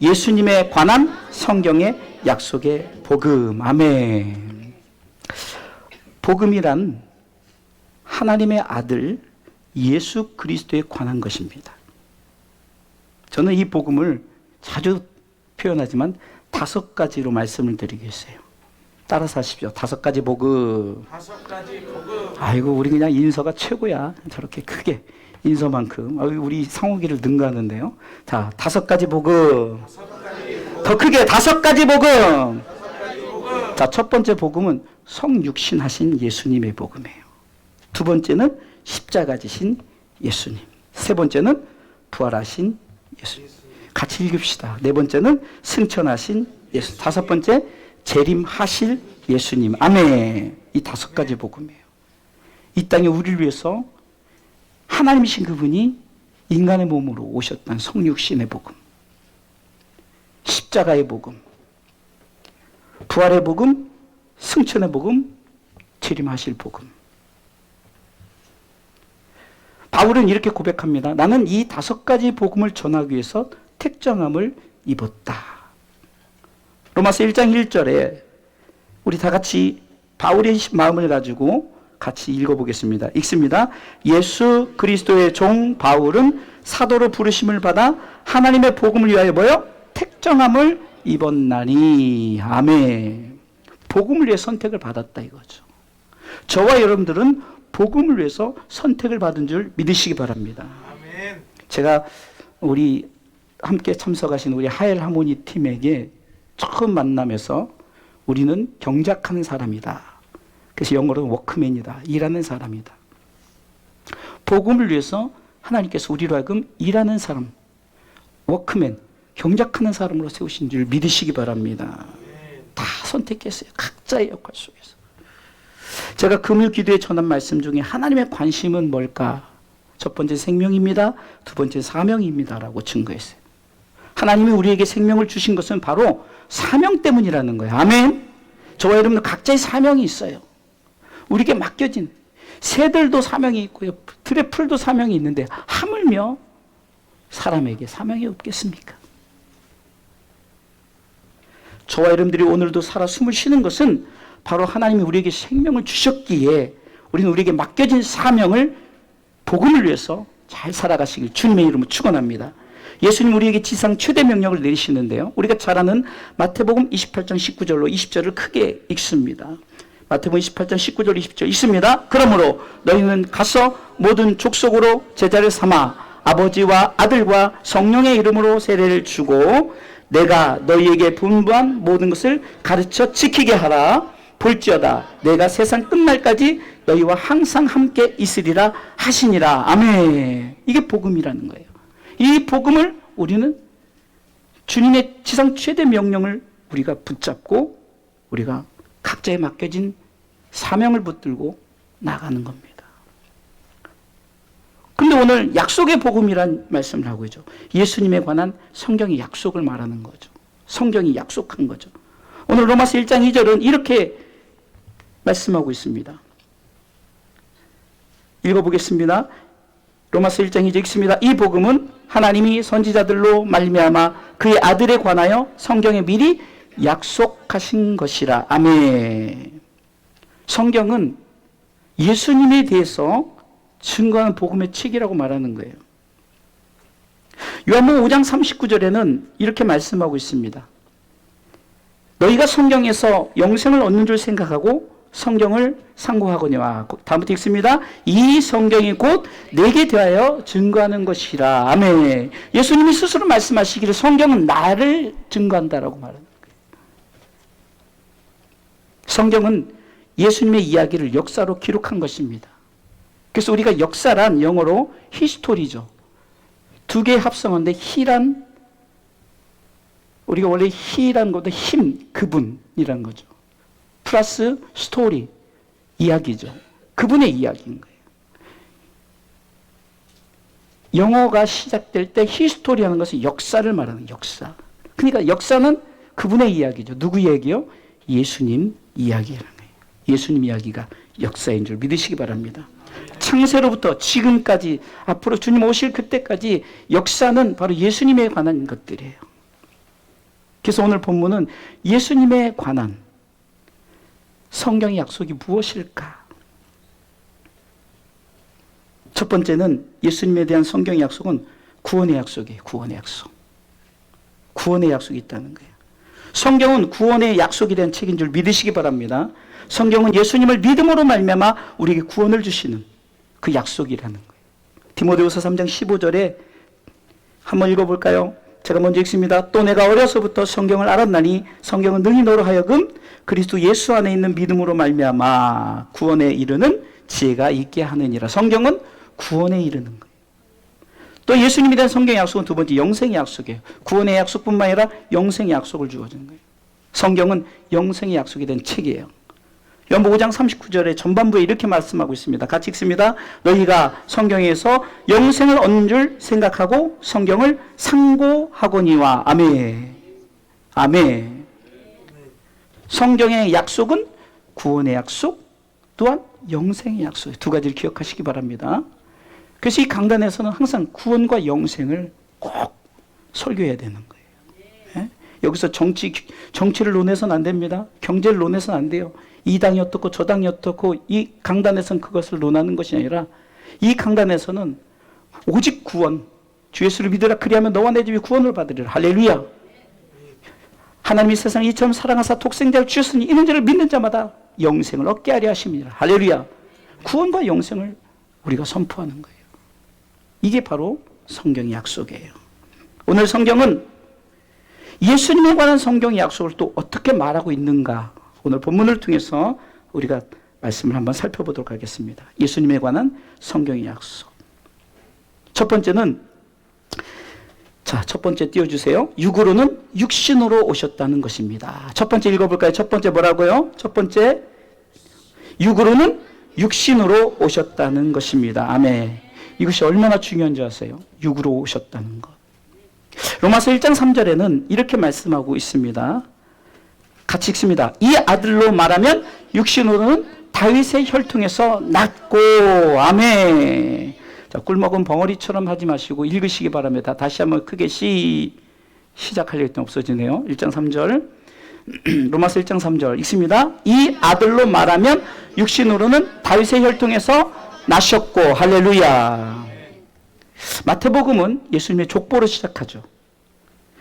예수님에 관한 성경의 약속의 복음. 아멘. 복음이란 하나님의 아들 예수 그리스도에 관한 것입니다. 저는 이 복음을 자주 표현하지만 5가지로 말씀을 드리겠어요. 따라서 하십시오. 5가지 복음. 5가지 복음. 아이고, 우리 그냥 인서가 최고야. 저렇게 크게 인서만큼. 우리 상호기를 능가하는데요. 자, 5가지 복음. 더 크게 5가지 복음. 자, 첫 번째 복음은 성육신 하신 예수님의 복음이에요. 두 번째는 십자가 지신 예수님. 세 번째는 부활하신 예수님. 같이 읽읍시다. 네 번째는 승천하신 예수. 다섯 번째 재림하실 예수님. 아멘. 이 5가지 복음이에요. 이 땅에 우리를 위해서 하나님이신 그분이 인간의 몸으로 오셨다는 성육신의 복음, 십자가의 복음, 부활의 복음, 승천의 복음, 재림하실 복음. 바울은 이렇게 고백합니다. 나는 이 5가지 복음을 전하기 위해서 택정함을 입었다. 로마서 1장 1절에 우리 다 같이 바울의 마음을 가지고 같이 읽어보겠습니다. 읽습니다. 예수 그리스도의 종 바울은 사도로 부르심을 받아 하나님의 복음을 위하여 뭐요? 택정함을 입었나니. 아멘. 복음을 위해 선택을 받았다 이거죠. 저와 여러분들은 복음을 위해서 선택을 받은 줄 믿으시기 바랍니다. 아멘. 제가 우리 함께 참석하신 우리 하엘 하모니 팀에게 처음 만나면서 우리는 경작하는 사람이다. 그래서 영어로는 워크맨이다. 일하는 사람이다. 복음을 위해서 하나님께서 우리로 하여금 일하는 사람, 워크맨, 경작하는 사람으로 세우신 줄 믿으시기 바랍니다. 다 선택했어요. 각자의 역할 속에서. 제가 금요 기도에 전한 말씀 중에 하나님의 관심은 뭘까? 첫 번째 생명입니다. 두 번째 사명입니다. 라고 증거했어요. 하나님이 우리에게 생명을 주신 것은 바로 사명 때문이라는 거예요. 아멘. 저와 여러분들 각자의 사명이 있어요. 우리에게 맡겨진 새들도 사명이 있고요. 들의 풀도 사명이 있는데 하물며 사람에게 사명이 없겠습니까? 저와 여러분들이 오늘도 살아 숨을 쉬는 것은 바로 하나님이 우리에게 생명을 주셨기에 우리는 우리에게 맡겨진 사명을 복음을 위해서 잘 살아가시길 주님의 이름으로 축원합니다. 예수님 우리에게 지상 최대 명령을 내리시는데요. 우리가 잘 아는 마태복음 28장 19절로 20절을 크게 읽습니다. 마태복음 28장 19절 20절 읽습니다. 그러므로 너희는 가서 모든 족속으로 제자를 삼아 아버지와 아들과 성령의 이름으로 세례를 주고 내가 너희에게 분부한 모든 것을 가르쳐 지키게 하라. 볼지어다 내가 세상 끝날까지 너희와 항상 함께 있으리라 하시니라. 아멘. 이게 복음이라는 거예요. 이 복음을 우리는 주님의 지상 최대 명령을 우리가 붙잡고 우리가 각자에 맡겨진 사명을 붙들고 나가는 겁니다. 근데 오늘 약속의 복음이란 말씀을 하고 있죠. 예수님에 관한 성경의 약속을 말하는 거죠. 성경이 약속한 거죠. 오늘 로마서 1장 2절은 이렇게 말씀하고 있습니다. 읽어보겠습니다. 로마서 1장 2절 읽습니다. 이 복음은 하나님이 선지자들로 말미암아 그의 아들에 관하여 성경에 미리 약속하신 것이라. 아멘. 성경은 예수님에 대해서 증거하는 복음의 책이라고 말하는 거예요. 요한복음 5장 39절에는 이렇게 말씀하고 있습니다. 너희가 성경에서 영생을 얻는 줄 생각하고 성경을 상고하거니와. 다음부터 읽습니다. 이 성경이 곧 내게 대하여 증거하는 것이라. 아멘. 예수님이 스스로 말씀하시기를 성경은 나를 증거한다라고 말하는 거예요. 성경은 예수님의 이야기를 역사로 기록한 것입니다. 그래서 우리가 역사란 영어로 히스토리죠. 두 개 합성한데 히란, 우리가 원래 히란 것도 힘, 그분이란 거죠. 플러스 스토리, 이야기죠. 그분의 이야기인 거예요. 영어가 시작될 때 히스토리 하는 것은 역사를 말하는 역사. 그러니까 역사는 그분의 이야기죠. 누구 이야기요? 예수님 이야기라는 거예요. 예수님 이야기가 역사인 줄 믿으시기 바랍니다. 창세로부터 지금까지 앞으로 주님 오실 그때까지 역사는 바로 예수님에 관한 것들이에요. 그래서 오늘 본문은 예수님에 관한 성경의 약속이 무엇일까? 첫 번째는 예수님에 대한 성경의 약속은 구원의 약속이에요. 구원의 약속. 구원의 약속이 있다는 거예요. 성경은 구원의 약속에 대한 책인 줄 믿으시기 바랍니다. 성경은 예수님을 믿음으로 말미암아 우리에게 구원을 주시는 그 약속이라는 거예요. 디모데후서 3장 15절에 한번 읽어볼까요? 제가 먼저 읽습니다. 또 내가 어려서부터 성경을 알았나니 성경은 능히 너로 하여금 그리스도 예수 안에 있는 믿음으로 말미암아 구원에 이르는 지혜가 있게 하느니라. 성경은 구원에 이르는 거예요. 또 예수님에 대한 성경의 약속은 두 번째 영생의 약속이에요. 구원의 약속뿐만 아니라 영생의 약속을 주어주는 거예요. 성경은 영생의 약속이 된 책이에요. 요한복음 5장 39절에 전반부에 이렇게 말씀하고 있습니다. 같이 읽습니다. 너희가 성경에서 영생을 얻는 줄 생각하고 성경을 상고하거니와. 아멘. 아멘. 성경의 약속은 구원의 약속, 또한 영생의 약속. 두 가지를 기억하시기 바랍니다. 그래서 이 강단에서는 항상 구원과 영생을 꼭 설교해야 되는 거예요. 예? 여기서 정치를 논해서는 안 됩니다. 경제를 논해서는 안 돼요. 이 당이 어떻고 저 당이 어떻고 이 강단에서는 그것을 논하는 것이 아니라 이 강단에서는 오직 구원, 주 예수를 믿으라 그리하면 너와 내 집이 구원을 받으리라. 할렐루야. 하나님이 세상을 이처럼 사랑하사 독생자를 주셨으니 이는 저를 믿는 자마다 영생을 얻게 하려 하심이라. 할렐루야. 구원과 영생을 우리가 선포하는 거예요. 이게 바로 성경의 약속이에요. 오늘 성경은 예수님에 관한 성경의 약속을 또 어떻게 말하고 있는가? 오늘 본문을 통해서 우리가 말씀을 한번 살펴보도록 하겠습니다. 예수님에 관한 성경의 약속. 첫 번째는, 첫 번째 띄워주세요. 육으로는 육신으로 오셨다는 것입니다. 첫 번째 읽어볼까요? 첫 번째 뭐라고요? 첫 번째, 육으로는 육신으로 오셨다는 것입니다. 아멘. 이것이 얼마나 중요한지 아세요? 육으로 오셨다는 것. 로마서 1장 3절에는 이렇게 말씀하고 있습니다. 같이 읽습니다. 이 아들로 말하면 육신으로는 다윗의 혈통에서 났고. 아멘. 자, 꿀먹은 벙어리처럼 하지 마시고 읽으시기 바랍니다. 다시 한번 크게 시작하려고 했더니 없어지네요. 1장 3절. 로마서 1장 3절 읽습니다. 이 아들로 말하면 육신으로는 다윗의 혈통에서 나셨고. 할렐루야. 마태복음은 예수님의 족보로 시작하죠.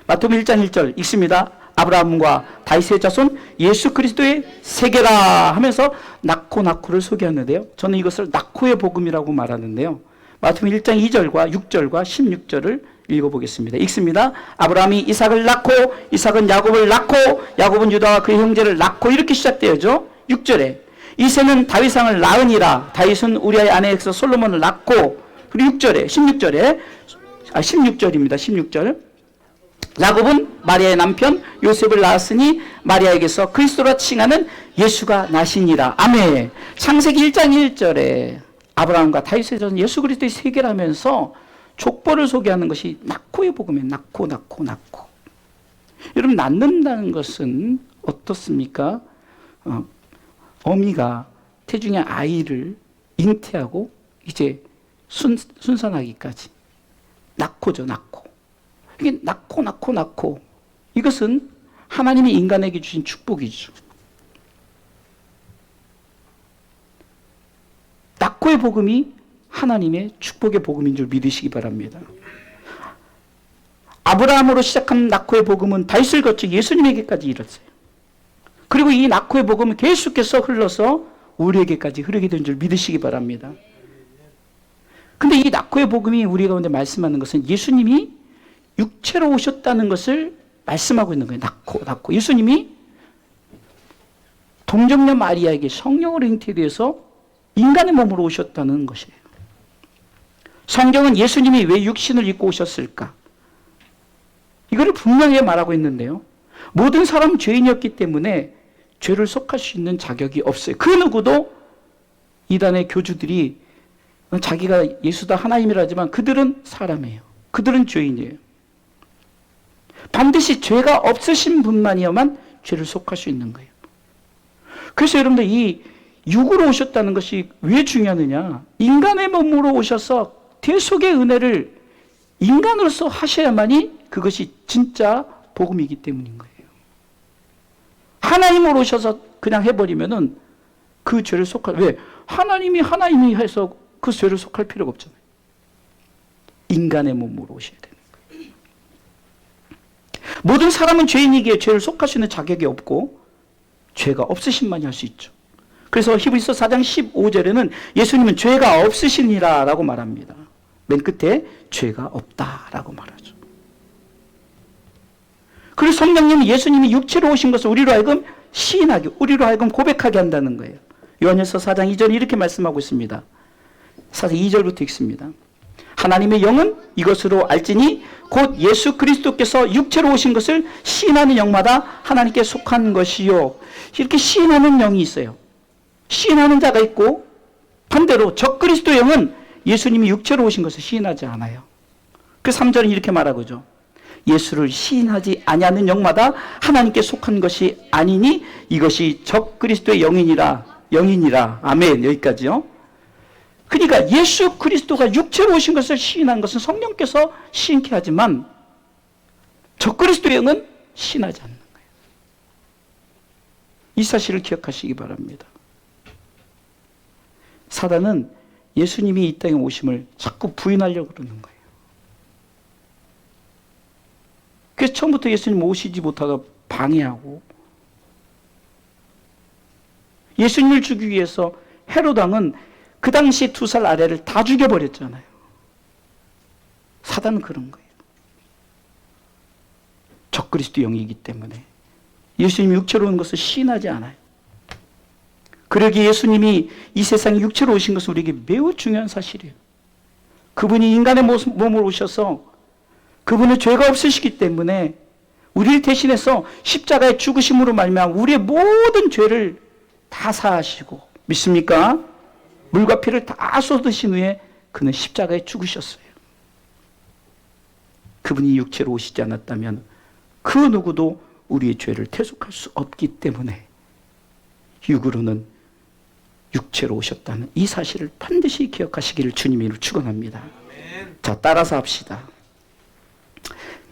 마태복음 1장 1절 읽습니다. 아브라함과 다윗의 자손 예수 그리스도의 세계라 하면서 낳고를 소개하는데요. 저는 이것을 낳고의 복음이라고 말하는데요. 마태복음 1장 2절과 6절과 16절을 읽어보겠습니다. 읽습니다. 아브라함이 이삭을 낳고 이삭은 야곱을 낳고 야곱은 유다와 그의 형제를 낳고 이렇게 시작되어죠. 6절에 이새는 다윗왕을 낳으니라. 다윗은 우리아의 아내에서 솔로몬을 낳고. 그리고 16절입니다. 16절. 야곱은 마리아의 남편 요셉을 낳았으니 마리아에게서 그리스도라 칭하는 예수가 나시니라. 아멘. 창세기 1장 1절에 아브라함과 다윗의 자손 예수 그리스도의 세계라면서 족보를 소개하는 것이 낳고의 복음이에요. 낳고. 여러분, 낳는다는 것은 어떻습니까? 어미가 태중의 아이를 잉태하고 이제 순산하기까지 낳고죠. 이게 낳고 이것은 하나님이 인간에게 주신 축복이죠. 낳고의 복음이 하나님의 축복의 복음인 줄 믿으시기 바랍니다. 아브라함으로 시작한 낳고의 복음은 다윗을 거쳐 예수님에게까지 이르렀어요. 그리고 이 낳고의 복음은 계속해서 흘러서 우리에게까지 흐르게 된 줄 믿으시기 바랍니다. 근데 이 낳고의 복음이 우리 가운데 말씀하는 것은 예수님이 육체로 오셨다는 것을 말씀하고 있는 거예요. 낳고. 예수님이 동정녀 마리아에게 성령으로 잉태되어서 인간의 몸으로 오셨다는 것이에요. 성경은 예수님이 왜 육신을 입고 오셨을까? 이거를 분명히 말하고 있는데요. 모든 사람은 죄인이었기 때문에 죄를 속할 수 있는 자격이 없어요. 그 누구도 이단의 교주들이 자기가 예수다 하나님이라 하지만 그들은 사람이에요. 그들은 죄인이에요. 반드시 죄가 없으신 분만이야만 죄를 속할 수 있는 거예요. 그래서 여러분들 이 육으로 오셨다는 것이 왜 중요하느냐? 인간의 몸으로 오셔서 대속의 은혜를 인간으로서 하셔야만이 그것이 진짜 복음이기 때문인 거예요. 하나님으로 오셔서 그냥 해버리면은 그 죄를 왜? 하나님이 해서 그 죄를 속할 필요가 없잖아요. 인간의 몸으로 오셔야 되는 거예요. 모든 사람은 죄인이기에 죄를 속할 수 있는 자격이 없고 죄가 없으신만이 할 수 있죠. 그래서 히브리서 4장 15절에는 예수님은 죄가 없으시니라 라고 말합니다. 맨 끝에 죄가 없다라고 말하죠. 그리고 성령님은 예수님이 육체로 오신 것을 우리로 하여금 시인하게, 우리로 하여금 고백하게 한다는 거예요. 요한일서 4장 2절에 이렇게 말씀하고 있습니다. 4장 2절부터 읽습니다. 하나님의 영은 이것으로 알지니 곧 예수 그리스도께서 육체로 오신 것을 시인하는 영마다 하나님께 속한 것이요. 이렇게 시인하는 영이 있어요. 시인하는 자가 있고 반대로 적그리스도 영은 예수님이 육체로 오신 것을 시인하지 않아요. 그 3절은 이렇게 말하고죠. 예수를 시인하지 아니하는 영마다 하나님께 속한 것이 아니니 이것이 적그리스도의 영이니라. 아멘. 여기까지요. 그러니까 예수 그리스도가 육체로 오신 것을 시인한 것은 성령께서 시인케 하지만 적그리스도의 영은 시인하지 않는 거예요. 이 사실을 기억하시기 바랍니다. 사단은 예수님이 이 땅에 오심을 자꾸 부인하려고 그러는 거예요. 그래서 처음부터 예수님 오시지 못하고 방해하고 예수님을 죽이기 위해서 헤롯 왕은 그 당시 2살 아래를 다 죽여버렸잖아요. 사단은 그런 거예요. 적그리스도 영이기 때문에 예수님이 육체로 온 것을 시인하지 않아요. 그러기에 예수님이 이 세상에 육체로 오신 것은 우리에게 매우 중요한 사실이에요. 그분이 인간의 몸으로 오셔서 그분은 죄가 없으시기 때문에 우리를 대신해서 십자가의 죽으심으로 말미암아 우리의 모든 죄를 다 사하시고, 믿습니까? 물과 피를 다 쏟으신 후에 그는 십자가에 죽으셨어요. 그분이 육체로 오시지 않았다면 그 누구도 우리의 죄를 대속할 수 없기 때문에 육으로는 육체로 오셨다는 이 사실을 반드시 기억하시기를 주님의 이름으로 축원합니다. 자, 따라서 합시다.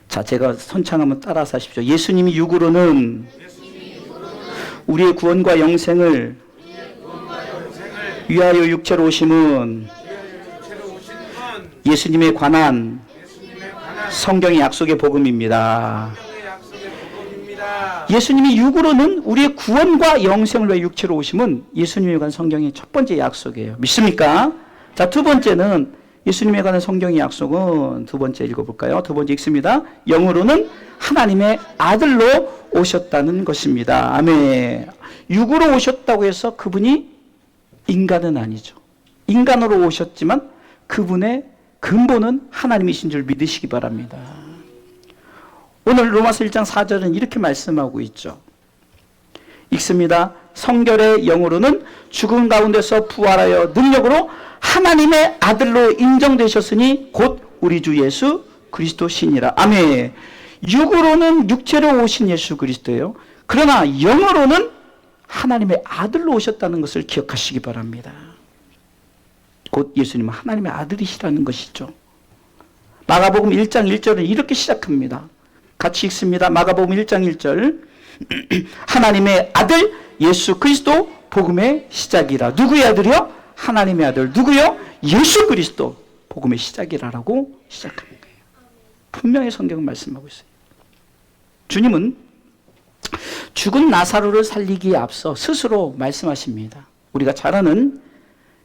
자, 제가 선창하면 따라서 하십시오. 예수님이 육으로는 우리의 구원과 영생을 위하여 육체로 오심은 예수님에 관한 성경의 약속의 복음입니다. 예수님이 육으로는 우리의 구원과 영생을 위해 육체로 오심은 예수님에 관한 성경의 첫 번째 약속이에요. 믿습니까? 자, 두 번째는 예수님에 관한 성경의 약속은 두 번째 읽어볼까요? 두 번째 읽습니다. 영으로는 하나님의 아들로 오셨다는 것입니다. 아멘. 육으로 오셨다고 해서 그분이 인간은 아니죠. 인간으로 오셨지만 그분의 근본은 하나님이신 줄 믿으시기 바랍니다. 오늘 로마서 1장 4절은 이렇게 말씀하고 있죠. 읽습니다. 성결의 영으로는 죽은 가운데서 부활하여 능력으로 하나님의 아들로 인정되셨으니 곧 우리 주 예수 그리스도시니라. 아멘. 육으로는 육체로 오신 예수 그리스도예요. 그러나 영으로는 하나님의 아들로 오셨다는 것을 기억하시기 바랍니다. 곧 예수님은 하나님의 아들이시라는 것이죠. 마가복음 1장 1절은 이렇게 시작합니다. 같이 읽습니다. 마가복음 1장 1절. 하나님의 아들 예수 그리스도 복음의 시작이라. 누구의 아들이요? 하나님의 아들. 누구요? 예수 그리스도 복음의 시작이라라고 시작하는 거예요. 분명히 성경은 말씀하고 있어요. 주님은 죽은 나사로를 살리기에 앞서 스스로 말씀하십니다. 우리가 잘 아는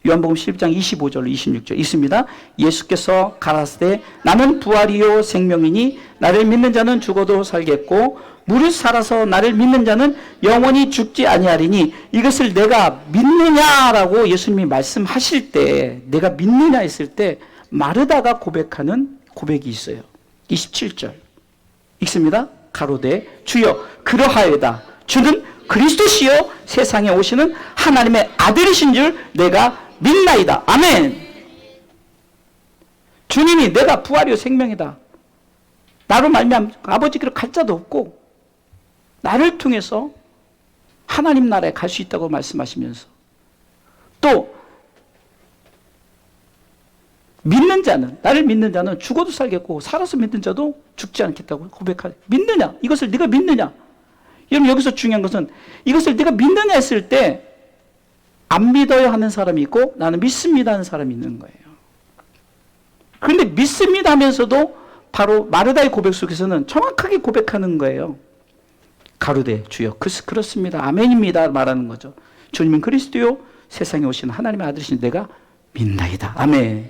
요한복음 11장 25절 26절 있습니다. 예수께서 가라사대 나는 부활이요 생명이니 나를 믿는 자는 죽어도 살겠고 무릇 살아서 나를 믿는 자는 영원히 죽지 아니하리니 이것을 내가 믿느냐라고 예수님이 말씀하실 때 내가 믿느냐 했을 때 마르다가 고백하는 고백이 있어요. 27절 읽습니다. 가로되 주여 그러하여다 주는 그리스도시요 세상에 오시는 하나님의 아들이신 줄 내가 믿나이다. 아멘. 주님이 내가 부활이요 생명이다. 나로 말미암아 아버지께로 갈 자도 없고 나를 통해서 하나님 나라에 갈 수 있다고 말씀하시면서 또 믿는 자는 나를 믿는 자는 죽어도 살겠고 살아서 믿는 자도 죽지 않겠다고 고백하래. 믿느냐? 이것을 네가 믿느냐? 여러분 여기서 중요한 것은 이것을 내가 믿느냐 했을 때 안 믿어요 하는 사람이 있고 나는 믿습니다 하는 사람이 있는 거예요. 그런데 믿습니다 하면서도 바로 마르다의 고백 속에서는 정확하게 고백하는 거예요. 가로되 주여 그렇습니다. 아멘입니다 말하는 거죠. 주님은 그리스도요 세상에 오신 하나님의 아들이신 내가 믿나이다. 아멘.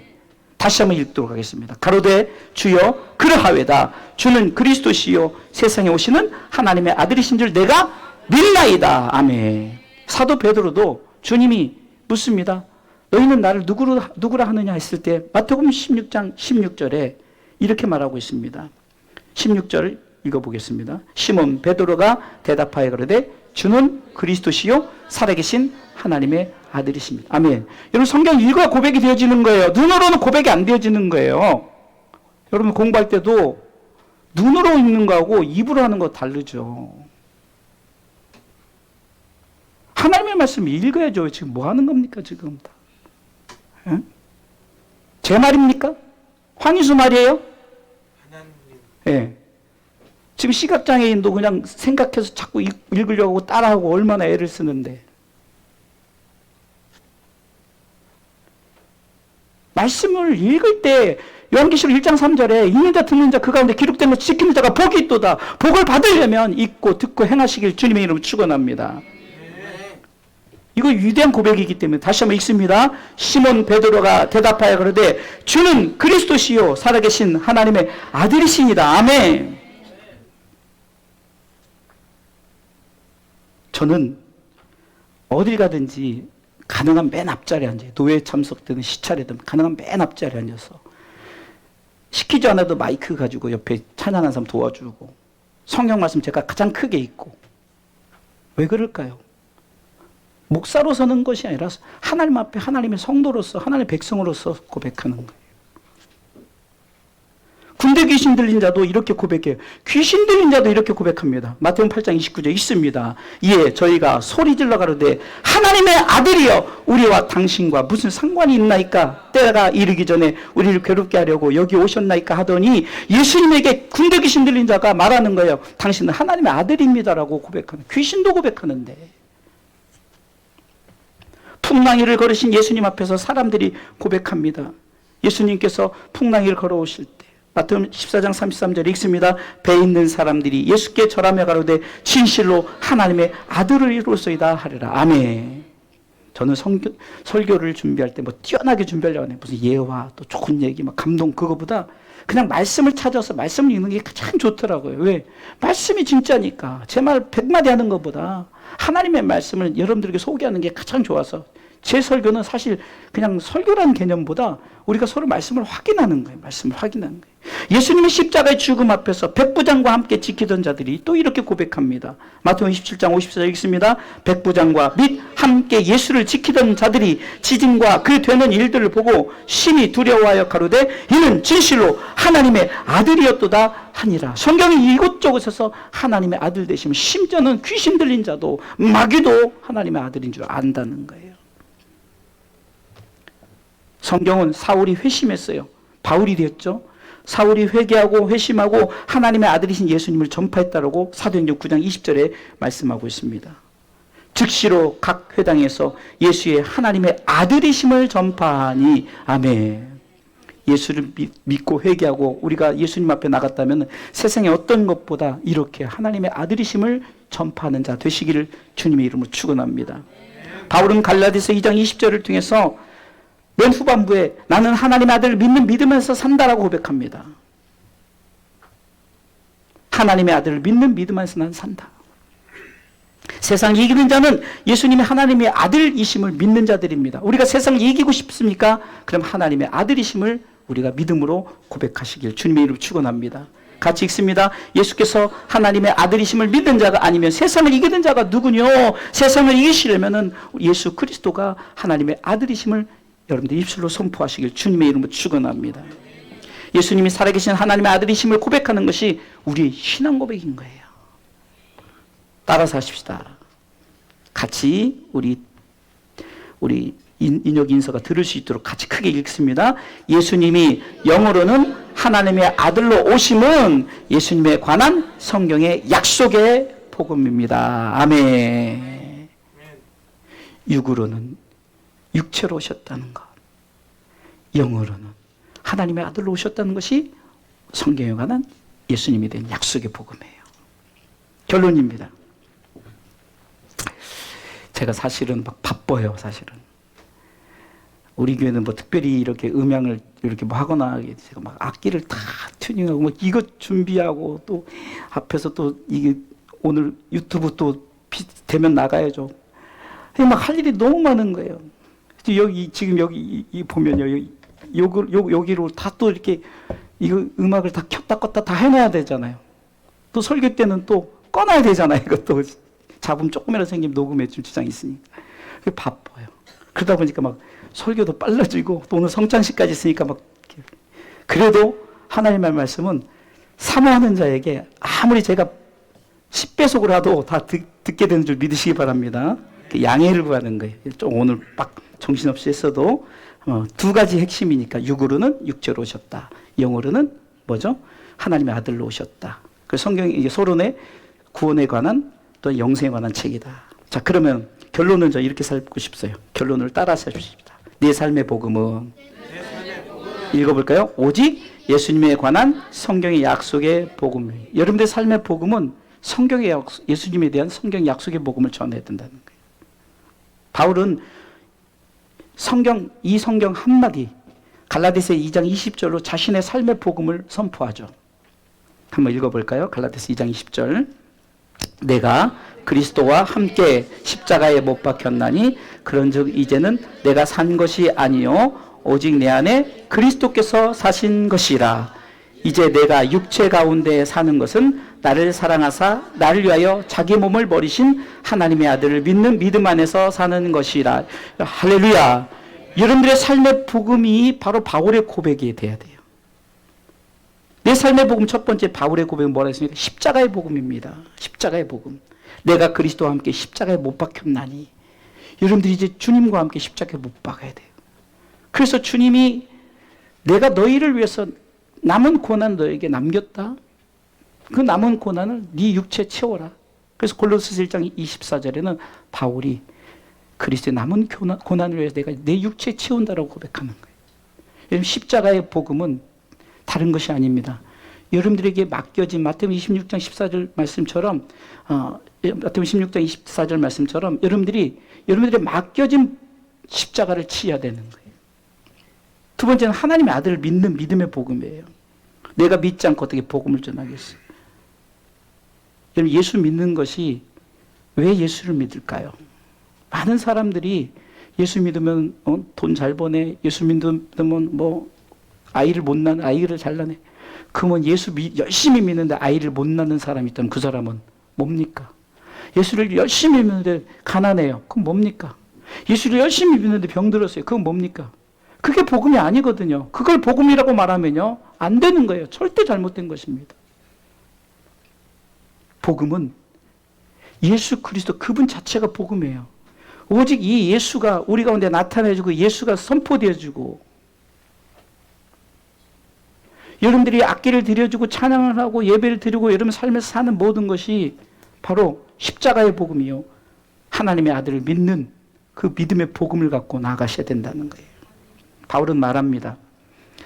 다시 한번 읽도록 하겠습니다. 가로되 주여 그러하외다. 주는 그리스도시요 세상에 오시는 하나님의 아들이신 줄 내가 믿나이다. 아멘. 사도 베드로도 주님이 묻습니다. 너희는 나를 누구라 하느냐 했을 때 마태복음 16장 16절에 이렇게 말하고 있습니다. 16절을 읽어보겠습니다. 시몬 베드로가 대답하여 그러되 주는 그리스도시요 살아계신 하나님의 아들이십니다. 아멘. 여러분 성경 읽어야 고백이 되어지는 거예요. 눈으로는 고백이 안 되어지는 거예요. 여러분 공부할 때도 눈으로 읽는 거하고 입으로 하는 거 다르죠. 하나님의 말씀을 읽어야죠. 지금 뭐 하는 겁니까 지금? 에? 제 말입니까? 황희수 말이에요? 예. 네. 지금 시각장애인도 그냥 생각해서 자꾸 읽으려고 하고 따라하고 얼마나 애를 쓰는데. 말씀을 읽을 때 요한계시록 1장 3절에 읽는 자 듣는 자 그 가운데 기록된 것 지키는 자가 복이 있도다. 복을 받으려면 읽고 듣고 행하시길 주님의 이름으로 축원합니다. 이거 위대한 고백이기 때문에 다시 한번 읽습니다. 시몬 베드로가 대답하여 그러되 주는 그리스도시요 살아계신 하나님의 아들이시니다. 아멘. 저는 어딜 가든지 가능한 맨 앞자리에 앉아요. 노예 참석되는 시찰에든 가능한 맨 앞자리에 앉아서 시키지 않아도 마이크 가지고 옆에 찬양하는 사람 도와주고 성경 말씀 제가 가장 크게 읽고. 왜 그럴까요? 목사로 서는 것이 아니라 하나님 앞에 하나님의 성도로서 하나님의 백성으로서 고백하는 거예요. 군대 귀신 들린 자도 이렇게 고백해요. 귀신 들린 자도 이렇게 고백합니다. 마태복음 8장 29절 있습니다. 이에 저희가 소리질러 가로되 하나님의 아들이여 우리와 당신과 무슨 상관이 있나이까? 때가 이르기 전에 우리를 괴롭게 하려고 여기 오셨나이까 하더니 예수님에게 군대 귀신 들린 자가 말하는 거예요. 당신은 하나님의 아들입니다라고 고백하는. 귀신도 고백하는데. 풍랑이를 걸으신 예수님 앞에서 사람들이 고백합니다. 예수님께서 풍랑이를 걸어오실 때 마태복음 14장 33절에 읽습니다. 배 있는 사람들이 예수께 절하며 가로되 진실로 하나님의 아들을 이루소이다 하리라. 아멘. 저는 설교를 준비할 때 뭐 뛰어나게 준비하려고 하네. 무슨 예화 또 좋은 얘기 막 감동 그거보다 그냥 말씀을 찾아서 말씀을 읽는 게 가장 좋더라고요. 왜? 말씀이 진짜니까. 제 말 100마디 하는 것보다 하나님의 말씀을 여러분들에게 소개하는 게 가장 좋아서 제 설교는 사실 그냥 설교라는 개념보다 우리가 서로 말씀을 확인하는 거예요. 말씀을 확인하는 거예요. 예수님의 십자가의 죽음 앞에서 백부장과 함께 지키던 자들이 또 이렇게 고백합니다. 마태복음 27장 54절 읽습니다. 백부장과 및 함께 예수를 지키던 자들이 지진과 그 되는 일들을 보고 심히 두려워하여 가로되 이는 진실로 하나님의 아들이었도다 하니라. 성경이 이곳저곳에서 하나님의 아들 되시면 심지어는 귀신 들린 자도 마귀도 하나님의 아들인 줄 안다는 거예요. 성경은 사울이 회심했어요. 바울이 되었죠. 사울이 회개하고 회심하고 하나님의 아들이신 예수님을 전파했다라고 사도행전 9장 20절에 말씀하고 있습니다. 즉시로 각 회당에서 예수의 하나님의 아들이심을 전파하니 아멘. 예수를 믿고 회개하고 우리가 예수님 앞에 나갔다면 세상의 어떤 것보다 이렇게 하나님의 아들이심을 전파하는 자 되시기를 주님의 이름으로 축원합니다. 바울은 갈라디아서 2장 20절을 통해서 맨 후반부에 나는 하나님의 아들을 믿는 믿으면서 산다라고 고백합니다. 하나님의 아들을 믿는 믿으면서 난 산다. 세상을 이기는 자는 예수님이 하나님의 아들이심을 믿는 자들입니다. 우리가 세상을 이기고 싶습니까? 그럼 하나님의 아들이심을 우리가 믿음으로 고백하시길 주님의 이름으로 축원합니다. 같이 읽습니다. 예수께서 하나님의 아들이심을 믿는 자가 아니면 세상을 이기는 자가 누구뇨? 세상을 이기시려면 예수 그리스도가 하나님의 아들이심을 여러분들 입술로 선포하시길 주님의 이름으로 축원합니다. 예수님이 살아계신 하나님의 아들이심을 고백하는 것이 우리의 신앙 고백인 거예요. 따라서 하십시다. 같이 우리 인혁 인서가 들을 수 있도록 같이 크게 읽습니다. 예수님이 영어로는 하나님의 아들로 오심은 예수님에 관한 성경의 약속의 복음입니다. 아멘. 육으로는 육체로 오셨다는 것, 영으로는 하나님의 아들로 오셨다는 것이 성경에 관한 예수님에 대한 약속의 복음이에요. 결론입니다. 제가 사실은 막 바빠요, 사실은. 우리 교회는 뭐 특별히 이렇게 음향을 이렇게 뭐 하거나 제가 막 악기를 다 튜닝하고 막 이것 준비하고 또 앞에서 또 이게 오늘 유튜브 또 되면 나가야죠. 막 할 일이 너무 많은 거예요. 여기 지금 여기 보면요, 여기로 다 또 이렇게 이거 음악을 다 켰다 껐다 다 해놔야 되잖아요. 또 설교 때는 또 꺼놔야 되잖아요. 이것도 잡음 조금이라도 생기면 녹음에 좀 지장이 있으니까 바빠요. 그러다 보니까 막 설교도 빨라지고 또 오늘 성찬식까지 있으니까 막 그래도 하나님의 말씀은 사모하는 자에게 아무리 제가 10배속으로라도 다 듣게 되는 줄 믿으시기 바랍니다. 양해를 구하는 거예요. 좀 오늘 막 정신없이 했어도 두 가지 핵심이니까 육으로는 육체로 오셨다. 영으로는 뭐죠? 하나님의 아들로 오셨다. 그 성경이 이게 서론의 구원에 관한 또 영생에 관한 책이다. 자, 그러면 결론은 저 이렇게 살고 싶어요. 결론을 따라서 해주십시다. 내 삶의 복음은 읽어볼까요? 오직 예수님에 관한 성경의 약속의 복음. 여러분들의 삶의 복음은 성경의 약속, 예수님에 대한 성경 약속의 복음을 전해야 된다는 거예요. 바울은 이 성경 한마디 갈라디아서 2장 20절로 자신의 삶의 복음을 선포하죠. 한번 읽어볼까요? 갈라디아서 2장 20절. 내가 그리스도와 함께 십자가에 못 박혔나니 그런즉 이제는 내가 산 것이 아니요 오직 내 안에 그리스도께서 사신 것이라. 이제 내가 육체 가운데 사는 것은 나를 사랑하사 나를 위하여 자기 몸을 버리신 하나님의 아들을 믿는 믿음 안에서 사는 것이라. 할렐루야. 여러분들의 삶의 복음이 바로 바울의 고백이 돼야 돼요. 내 삶의 복음 첫 번째 바울의 고백은 뭐라 했습니까? 십자가의 복음입니다. 십자가의 복음. 내가 그리스도와 함께 십자가에 못 박혔나니. 여러분들이 이제 주님과 함께 십자가에 못 박아야 돼요. 그래서 주님이 내가 너희를 위해서 남은 고난 너에게 남겼다. 그 남은 고난을 네 육체에 채워라. 그래서 골로새서 1장 24절에는 바울이 그리스도의 남은 고난을 위해서 내가 내 육체에 채운다라고 고백하는 거예요. 여러분 십자가의 복음은 다른 것이 아닙니다. 여러분들에게 맡겨진 마태복음 26장 14절 말씀처럼 마태복음 16장 24절 말씀처럼 여러분들이 맡겨진 십자가를 치어야 되는 거예요. 두 번째는 하나님의 아들을 믿는 믿음의 복음이에요. 내가 믿지 않고 어떻게 복음을 전하겠어요? 여러분 예수 믿는 것이 왜 예수를 믿을까요? 많은 사람들이 예수 믿으면 돈 잘 버네. 예수 믿으면 뭐 아이를 못 낳는 아이를 잘 낳네. 그러면 열심히 믿는데 아이를 못 낳는 사람이 있다면 그 사람은 뭡니까? 예수를 열심히 믿는데 가난해요. 그건 뭡니까? 예수를 열심히 믿는데 병들었어요. 그건 뭡니까? 그게 복음이 아니거든요. 그걸 복음이라고 말하면요 안 되는 거예요. 절대 잘못된 것입니다. 복음은 예수 그리스도 그분 자체가 복음이에요. 오직 이 예수가 우리 가운데 나타내주고 예수가 선포되어주고 여러분들이 악기를 드려주고 찬양을 하고 예배를 드리고 여러분 삶에서 사는 모든 것이 바로 십자가의 복음이요. 하나님의 아들을 믿는 그 믿음의 복음을 갖고 나아가셔야 된다는 거예요. 바울은 말합니다.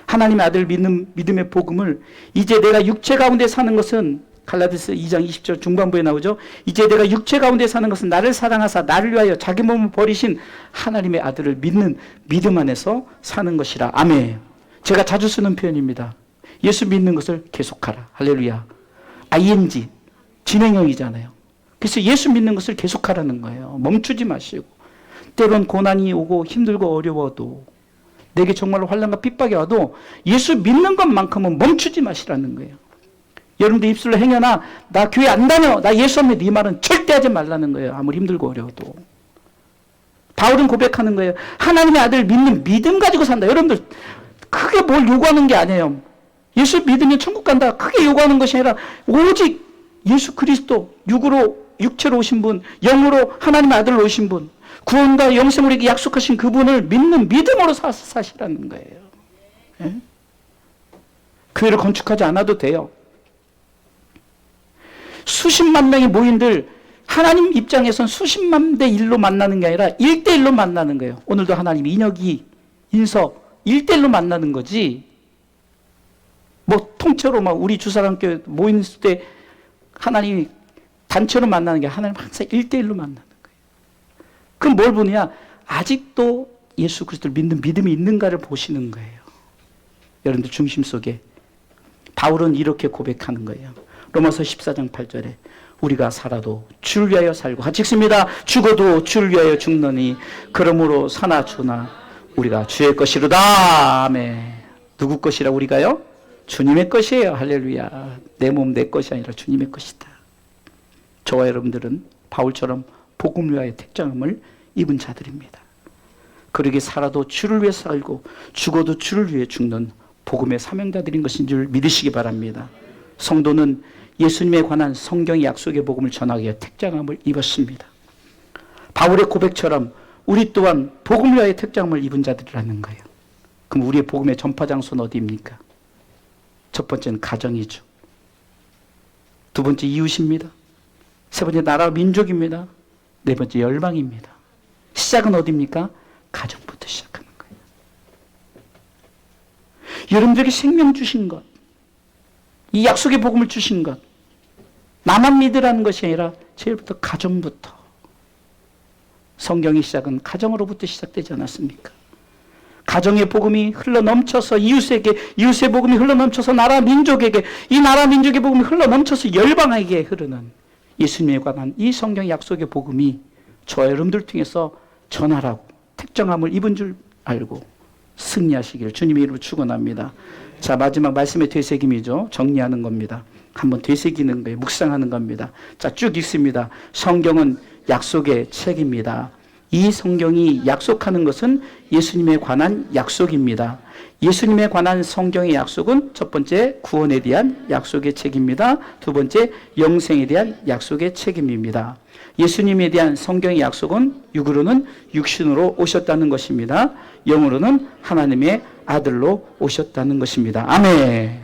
하나님의 아들을 믿는 믿음의 복음을 이제 내가 육체 가운데 사는 것은 갈라디아서 2장 20절 중반부에 나오죠. 이제 내가 육체 가운데 사는 것은 나를 사랑하사 나를 위하여 자기 몸을 버리신 하나님의 아들을 믿는 믿음 안에서 사는 것이라. 아멘. 제가 자주 쓰는 표현입니다. 예수 믿는 것을 계속하라. 할렐루야. ing 진행형이잖아요. 그래서 예수 믿는 것을 계속하라는 거예요. 멈추지 마시고. 때론 고난이 오고 힘들고 어려워도 내게 정말로 환난과 핍박이 와도 예수 믿는 것만큼은 멈추지 마시라는 거예요. 여러분들 입술로 행여나 나 교회 안 다녀 나 예수 안 믿어 이 말은 절대 하지 말라는 거예요. 아무리 힘들고 어려워도. 바울은 고백하는 거예요. 하나님의 아들을 믿는 믿음 가지고 산다. 여러분들 크게 뭘 요구하는 게 아니에요. 예수 믿으면 천국 간다. 크게 요구하는 것이 아니라 오직 예수 그리스도 육체로 오신 분, 영으로 하나님의 아들로 오신 분, 구원과 영생을 우리에게 약속하신 그분을 믿는 믿음으로 사시라는 거예요. 예? 교회를 건축하지 않아도 돼요. 수십만 명의 모인들, 하나님 입장에선 수십만 대 1로 만나는 게 아니라 1대1로 만나는 거예요. 오늘도 하나님 인혁이, 인석 1대1로 만나는 거지. 뭐 통째로 막 우리 주사랑교회 모인 때 하나님이 단체로 만나는 게 하나님 항상 1대1로 만나는 거예요. 그럼 뭘 보냐? 아직도 예수 그리스도를 믿는 믿음이 있는가를 보시는 거예요. 여러분들 중심 속에 바울은 이렇게 고백하는 거예요. 로마서 14장 8절에 우리가 살아도 주를 위하여 살고, 같이 읽습니다. 죽어도 주를 위하여 죽느니 그러므로 사나 죽으나 우리가 주의 것이로다. 아멘. 누구 것이라 우리가요? 주님의 것이에요. 할렐루야. 내 몸 내 것이 아니라 주님의 것이다. 저와 여러분들은 바울처럼 복음을 위하여 택정함을 입은 자들입니다. 그러게 살아도 주를 위해 살고 죽어도 주를 위해 죽는 복음의 사명자들인 것인 줄 믿으시기 바랍니다. 성도는 예수님에 관한 성경의 약속의 복음을 전하기 위해 택정함을 입었습니다. 바울의 고백처럼 우리 또한 복음을 위하여 택정함을 입은 자들이라는 거예요. 그럼 우리의 복음의 전파 장소는 어디입니까? 첫 번째는 가정이죠. 두 번째 이웃입니다. 세 번째 나라 민족입니다. 네 번째 열방입니다. 시작은 어디입니까? 가정부터 시작하는 거예요. 여러분들에게 생명 주신 것, 이 약속의 복음을 주신 것, 나만 믿으라는 것이 아니라 제일부터 가정부터. 성경의 시작은 가정으로부터 시작되지 않았습니까? 가정의 복음이 흘러넘쳐서 이웃에게, 이웃의 복음이 흘러넘쳐서 나라 민족에게, 이 나라 민족의 복음이 흘러넘쳐서 열방에게 흐르는 예수님에 관한 이 성경의 약속의 복음이 저와 여러분들 통해서 전하라고 택정함을 입은 줄 알고 승리하시기를 주님의 이름으로 축원합니다. 자, 마지막 말씀의 되새김이죠. 정리하는 겁니다. 한번 되새기는 거예요. 묵상하는 겁니다. 자, 쭉 읽습니다. 성경은 약속의 책입니다. 이 성경이 약속하는 것은 예수님에 관한 약속입니다. 예수님에 관한 성경의 약속은 첫 번째 구원에 대한 약속의 책입니다. 두 번째 영생에 대한 약속의 책임입니다. 예수님에 대한 성경의 약속은 육으로는 육신으로 오셨다는 것입니다. 영으로는 하나님의 아들로 오셨다는 것입니다. 아멘.